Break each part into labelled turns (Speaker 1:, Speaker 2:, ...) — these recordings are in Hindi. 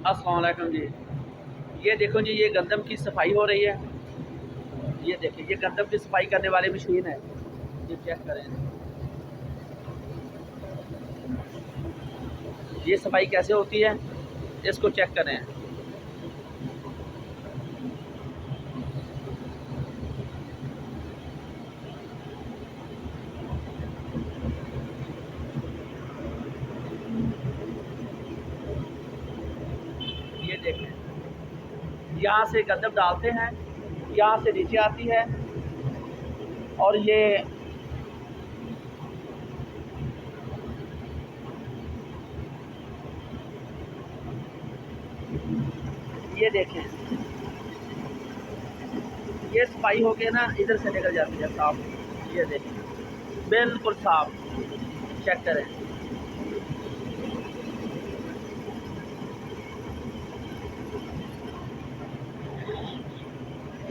Speaker 1: अस्सलाम वालेकुम जी। ये देखो जी, ये गंदम की सफाई हो रही है। ये देखिए, ये गंदम की सफाई करने वाली मशीन है। ये चेक करें, ये सफाई कैसे होती है, इसको चेक करें। ये देखें, यहाँ से गंदम डालते हैं, यहाँ से नीचे आती है और ये देखें, ये सफाई होके ना इधर से निकल जाती है साफ। ये देखें, बिल्कुल साफ। चेक करें,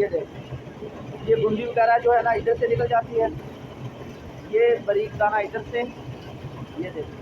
Speaker 1: ये देखें, ये बूंदी वगैरह जो है ना इधर से निकल जाती है, ये बारीक दाना इधर से। ये देखें,